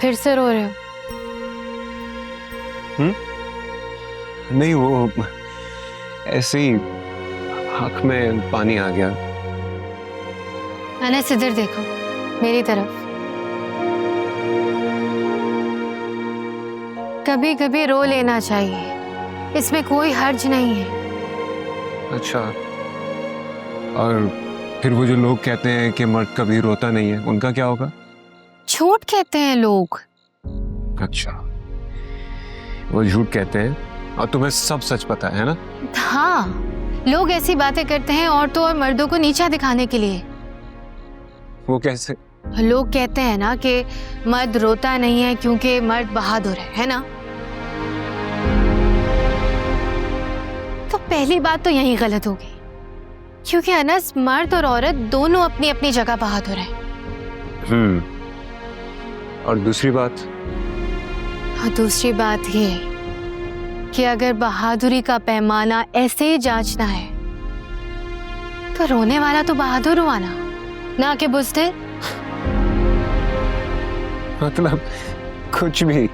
फिर से रो रहे हो? नहीं, वो ऐसे ही आँख में पानी आ गया। अनस इधर देखो, मेरी तरफ। कभी कभी रो लेना चाहिए, इसमें कोई हर्ज नहीं है। अच्छा, और फिर वो जो लोग कहते हैं कि मर्द कभी रोता नहीं है, उनका क्या होगा? झूठ कहते हैं लोग। अच्छा, वो झूठ कहते हैं और तुम्हें सब सच पता है ना? हाँ, लोग ऐसी बातें करते हैं औरतों और मर्दों को नीचा दिखाने के लिए। वो कैसे? लोग कहते हैं ना कि मर्द रोता नहीं है क्योंकि मर्द बहादुर है ना? तो पहली बात तो यही गलत होगी, क्योंकि अनस, मर्द और औरत दोनों अपनी अपनी जगह बहादुर हैं। और दूसरी बात? और दूसरी बात ये कि अगर बहादुरी का पैमाना ऐसे ही जांचना है तो रोने वाला तो बहादुर हुआ ना कि बुज़दिल। मतलब कुछ भी।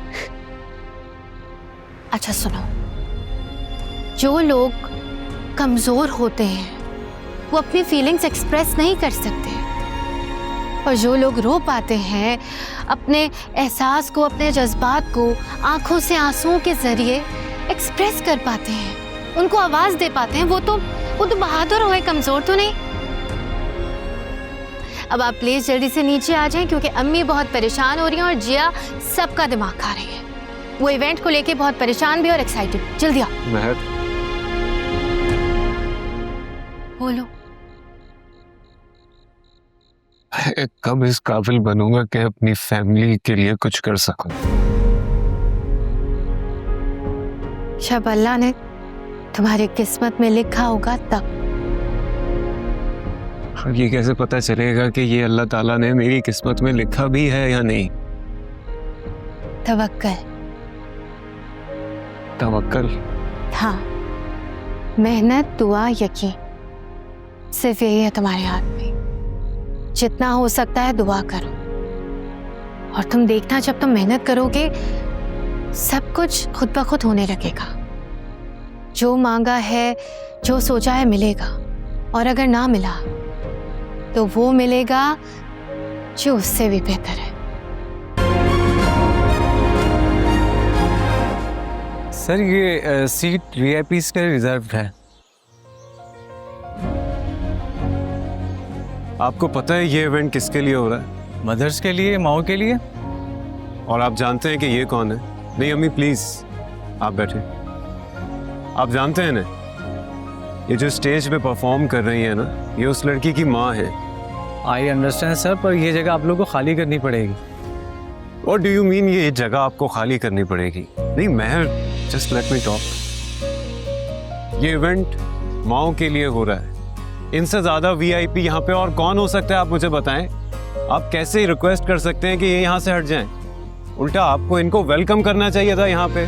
अच्छा सुनो, जो लोग कमजोर होते हैं वो अपनी फीलिंग्स एक्सप्रेस नहीं कर सकते, और जो लोग रो पाते हैं अपने एहसास को, अपने जज्बात को आंखों से आंसुओं के जरिए एक्सप्रेस कर पाते हैं, उनको आवाज दे पाते हैं, वो तो बहादुर हुए, कमजोर तो नहीं। अब आप प्लीज जल्दी से नीचे आ जाएं, क्योंकि अम्मी बहुत परेशान हो रही हैं और जिया सबका दिमाग खा रही है। वो इवेंट को लेके बहुत परेशान भी और एक्साइटेड। जल्दी आओ। महर, बोलो। कब इस काबिल बनूंगा कि अपनी फैमिली के लिए कुछ कर सकूं? जब अल्लाह ने तुम्हारी किस्मत में लिखा होगा तब। और ये कैसे पता चलेगा कि ये अल्लाह ताला ने मेरी किस्मत में लिखा भी है या नहीं? तवक्कल। तवक्कल? हाँ, मेहनत, दुआ, यकीन, सिर्फ यही है तुम्हारे हाथ में। जितना हो सकता है दुआ करो, और तुम देखना जब तुम मेहनत करोगे सब कुछ खुद ब खुद होने लगेगा। जो मांगा है, जो सोचा है मिलेगा, और अगर ना मिला तो वो मिलेगा जो उससे भी बेहतर है। सर, ये सीट वीआईपीज़ के रिजर्व है। आपको पता है ये इवेंट किसके लिए हो रहा है? मदर्स के लिए, माओ के लिए। और आप जानते हैं कि ये कौन है? नहीं अम्मी प्लीज आप बैठे। आप जानते हैं ना, ये जो स्टेज पे परफॉर्म कर रही है ना, ये उस लड़की की माँ है। आई अंडरस्टैंड सर, पर ये जगह आप लोगों को खाली करनी पड़ेगी। What do you mean ये जगह आपको खाली करनी पड़ेगी? नहीं महर, जस्ट लेट मी टॉक। ये इवेंट माओ के लिए हो रहा है। इनसे ज्यादा वीआईपी यहाँ पे और कौन हो सकता है, आप मुझे बताएं। आप कैसे रिक्वेस्ट कर सकते हैं कि ये यहाँ से हट जाएं? उल्टा आपको इनको वेलकम करना चाहिए था यहाँ पे।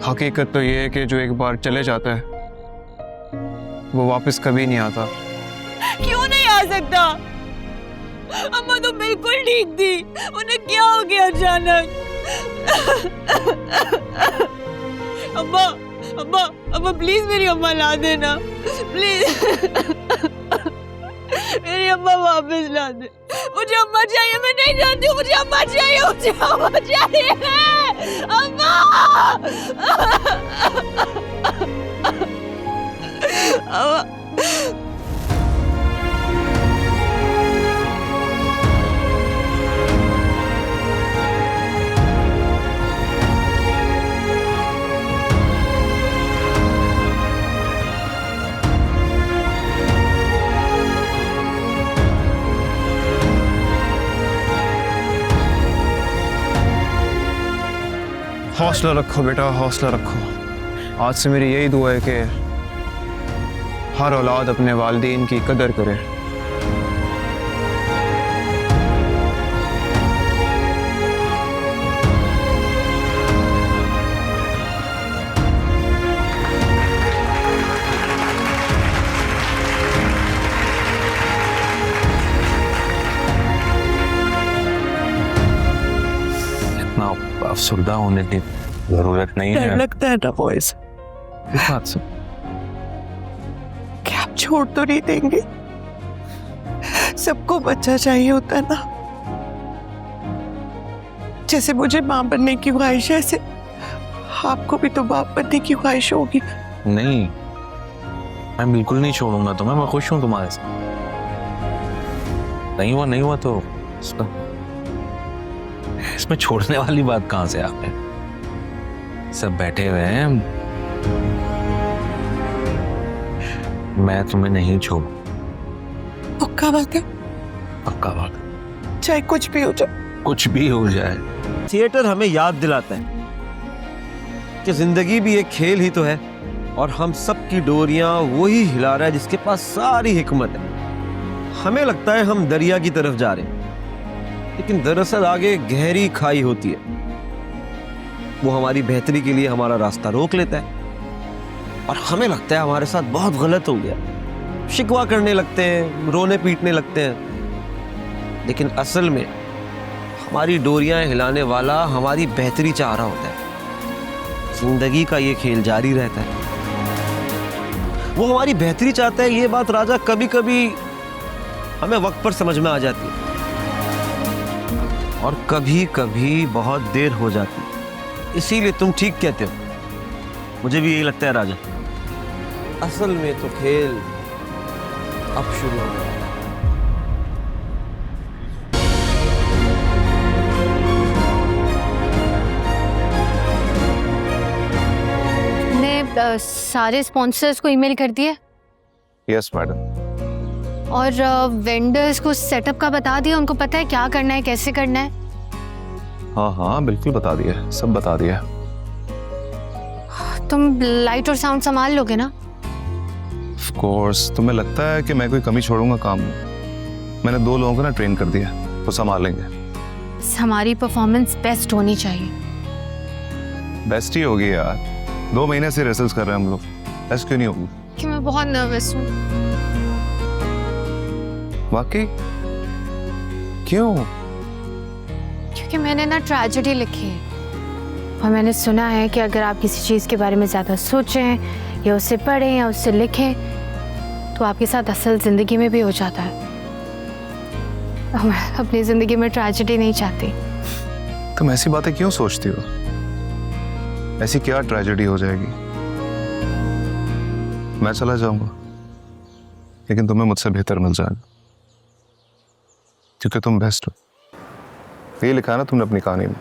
हकीकत तो ये है कि जो एक बार चले जाता है वो वापस कभी नहीं आता। क्यों नहीं आ सकता? अम्मा तो बिल्कुल ठीक थी, उन्हें क्या हो गया अचानक? अम्मा, अम्मा, अम्मा प्लीज मेरी अम्मा ला देना, प्लीज। मेरी अम्मा वापस ला दे। मुझे अम्मा चाहिए, मैं नहीं जानती हूँ, मुझे अम्मा चाहिए, मुझे अम्मा चाहिए। अम्मा, हौसला रखो बेटा, हौसला रखो। आज से मेरी यही दुआ है कि हर औलाद अपने वालिदैन की कदर करे। असुविधा होने की जरूरत नहीं डर है। लगता है ना बॉयज किस बात से? कि आप छोड़ तो नहीं देंगे। सबको बच्चा चाहिए होता है ना, जैसे मुझे माँ बनने की ख्वाहिश है, ऐसे आपको भी तो बाप बनने की ख्वाहिश होगी। नहीं, मैं बिल्कुल नहीं छोड़ूंगा तुम्हें, मैं खुश हूँ तुम्हारे साथ। नहीं हुआ तो इसमें छोड़ने वाली बात कहाँ से आपने? सब बैठे हुए हैं, मैं तुम्हें नहीं छोड़ू। पक्का बात है? पक्का बात। चाहे कुछ भी हो जाए। कुछ भी हो जाए। थिएटर हमें याद दिलाता है कि जिंदगी भी एक खेल ही तो है, और हम सब की डोरियां वही हिला रहा है जिसके पास सारी हिकमत है। हमें लगता है हम दरिया की तरफ जा रहे हैं, लेकिन दरअसल आगे गहरी खाई होती है। वो हमारी बेहतरी के लिए हमारा रास्ता रोक लेता है, और हमें लगता है हमारे साथ बहुत गलत हो गया। शिकवा करने लगते हैं, रोने पीटने लगते हैं, लेकिन असल में हमारी डोरियां हिलाने वाला हमारी बेहतरी चाह रहा होता है। जिंदगी का ये खेल जारी रहता है। वो हमारी बेहतरी चाहता है, ये बात राजा कभी कभी हमें वक्त पर समझ में आ जाती है, और कभी कभी बहुत देर हो जाती है। इसीलिए तुम ठीक कहते हो, मुझे भी यही लगता है राजा। असल में तो खेल अब शुरू हो गया। सारे स्पॉन्सर्स को ईमेल कर दिया यस मैडम। और वेंडर्स को सेटअप का बता दिया, उनको पता है क्या करना है, कैसे करना है। हाँ बिल्कुल बता दिया, सब बता दिया। तुम लाइट और साउंड संभाल लोगे ना? Of course. तुम्हें लगता है कि मैं कोई कमी छोड़ूंगा काम में? मैंने 2 लोगों को ना ट्रेन कर दिया, वो संभालेंगे। हमारी परफॉर्मेंस बेस्ट होनी चाहिए। बेस्ट ही होगी यार, 2 महीने से रिहर्सल्स कर रहे हैं हम लोग, बेस्ट क्यों नहीं होगी? कि मैं बहुत नर्वस हूँ। वाकई? क्यों? क्योंकि मैंने ना ट्रेजेडी लिखी है, और मैंने सुना है कि अगर आप किसी चीज़ के बारे में ज़्यादा सोचें या उसे पढ़ें या उसे लिखें तो आपके साथ असल ज़िंदगी में भी हो जाता है। और मैं अपनी ज़िंदगी में ट्रेजेडी नहीं चाहती। तुम ऐसी बातें क्यों सोचती हो? ऐसी क्या ट्रेजेडी हो जाएगी? मैं चला जाऊंगा, लेकिन तुम्हें मुझसे बेहतर मिल जाएगा, क्योंकि तुम बेस्ट हो। ये लिखा है ना तुमने अपनी कहानी में।